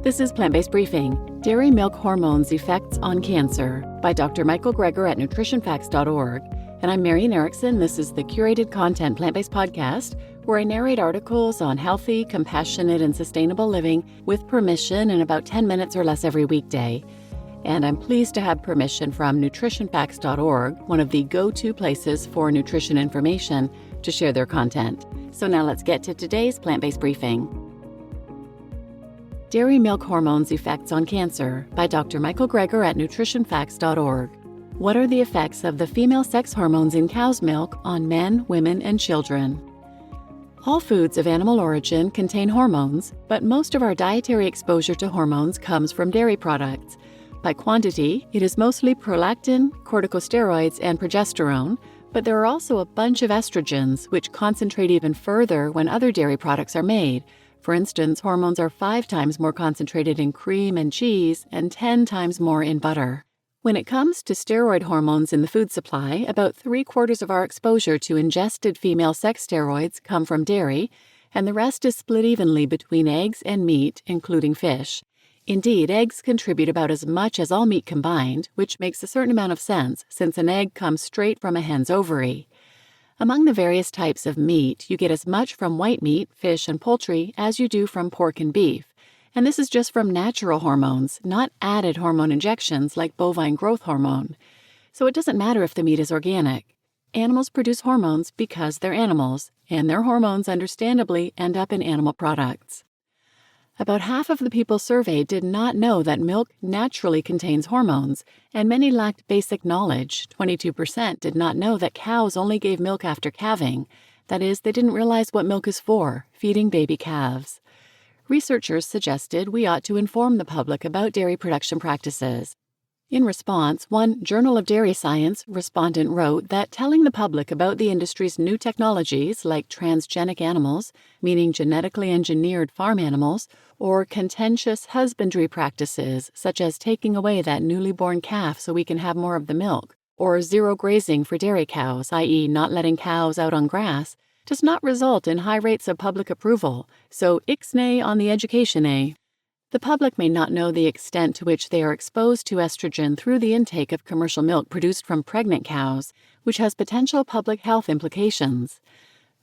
This is Plant-Based Briefing, Dairy Milk Hormones Effects on Cancer by Dr. Michael Greger at nutritionfacts.org. And I'm Marian Erickson. This is the curated content plant-based podcast where I narrate articles on healthy, compassionate, and sustainable living with permission in about 10 minutes or less every weekday. And I'm pleased to have permission from nutritionfacts.org, one of the go-to places for nutrition information, to share their content. So now let's get to today's plant-based briefing. Dairy Milk Hormones Effects on Cancer by Dr. Michael Greger at nutritionfacts.org. What are the effects of the female sex hormones in cow's milk on men, women, and children? All foods of animal origin contain hormones, but most of our dietary exposure to hormones comes from dairy products. By quantity, it is mostly prolactin, corticosteroids, and progesterone, but there are also a bunch of estrogens, which concentrate even further when other dairy products are made. For instance, hormones are 5 times more concentrated in cream and cheese and 10 times more in butter. When it comes to steroid hormones in the food supply, about 3/4 of our exposure to ingested female sex steroids come from dairy, and the rest is split evenly between eggs and meat, including fish. Indeed, eggs contribute about as much as all meat combined, which makes a certain amount of sense since an egg comes straight from a hen's ovary. Among the various types of meat, you get as much from white meat, fish, and poultry as you do from pork and beef. And this is just from natural hormones, not added hormone injections like bovine growth hormone. So it doesn't matter if the meat is organic. Animals produce hormones because they're animals, and their hormones understandably end up in animal products. About half of the people surveyed did not know that milk naturally contains hormones, and many lacked basic knowledge. 22% did not know that cows only gave milk after calving. That is, they didn't realize what milk is for, feeding baby calves. Researchers suggested we ought to inform the public about dairy production practices. In response, one Journal of Dairy Science respondent wrote that telling the public about the industry's new technologies like transgenic animals, meaning genetically engineered farm animals, or contentious husbandry practices such as taking away that newly born calf so we can have more of the milk, or zero grazing for dairy cows, i.e. not letting cows out on grass, does not result in high rates of public approval, so ixnay on the education. The public may not know the extent to which they are exposed to estrogen through the intake of commercial milk produced from pregnant cows, which has potential public health implications.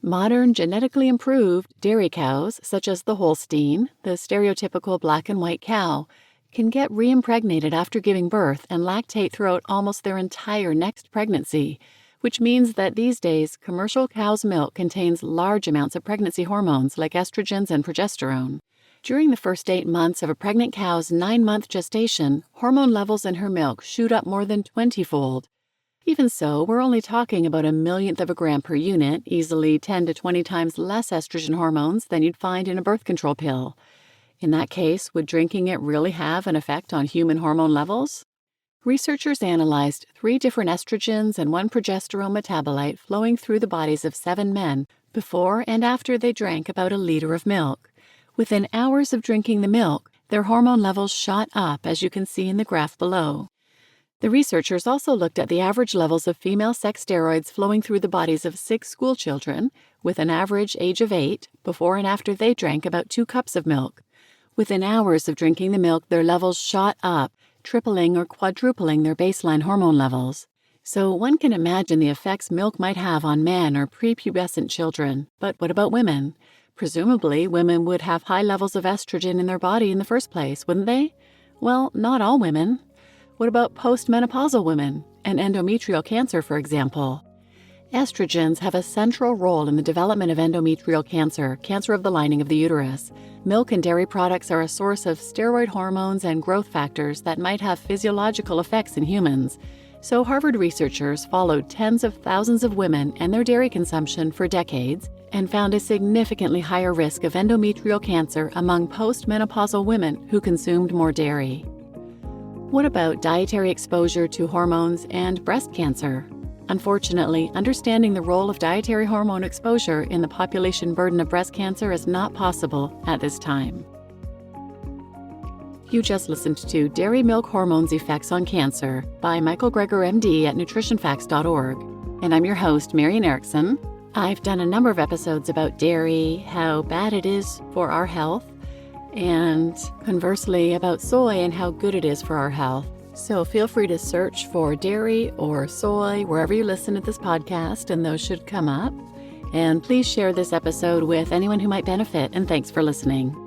Modern, genetically improved dairy cows, such as the Holstein, the stereotypical black and white cow, can get reimpregnated after giving birth and lactate throughout almost their entire next pregnancy, which means that these days commercial cow's milk contains large amounts of pregnancy hormones like estrogens and progesterone. During the first 8 months of a pregnant cow's 9-month gestation, hormone levels in her milk shoot up more than 20-fold. Even so, we're only talking about a millionth of a gram per unit, easily 10 to 20 times less estrogen hormones than you'd find in a birth control pill. In that case, would drinking it really have an effect on human hormone levels? Researchers analyzed 3 different estrogens and 1 progesterone metabolite flowing through the bodies of 7 men before and after they drank about a liter of milk. Within hours of drinking the milk, their hormone levels shot up, as you can see in the graph below. The researchers also looked at the average levels of female sex steroids flowing through the bodies of 6 school children, with an average age of 8, before and after they drank about 2 cups of milk. Within hours of drinking the milk, their levels shot up, tripling or quadrupling their baseline hormone levels. So one can imagine the effects milk might have on men or prepubescent children. But what about women? Presumably, women would have high levels of estrogen in their body in the first place, wouldn't they? Well, not all women. What about postmenopausal women and endometrial cancer, for example? Estrogens have a central role in the development of endometrial cancer, cancer of the lining of the uterus. Milk and dairy products are a source of steroid hormones and growth factors that might have physiological effects in humans. So Harvard researchers followed tens of thousands of women and their dairy consumption for decades and found a significantly higher risk of endometrial cancer among postmenopausal women who consumed more dairy. What about dietary exposure to hormones and breast cancer? Unfortunately, understanding the role of dietary hormone exposure in the population burden of breast cancer is not possible at this time. You just listened to Dairy Milk Hormones Effects on Cancer by Michael Greger, MD at nutritionfacts.org. And I'm your host, Marian Erickson. I've done a number of episodes about dairy, how bad it is for our health, and conversely about soy and how good it is for our health. So feel free to search for dairy or soy wherever you listen to this podcast, and those should come up. And please share this episode with anyone who might benefit, and thanks for listening.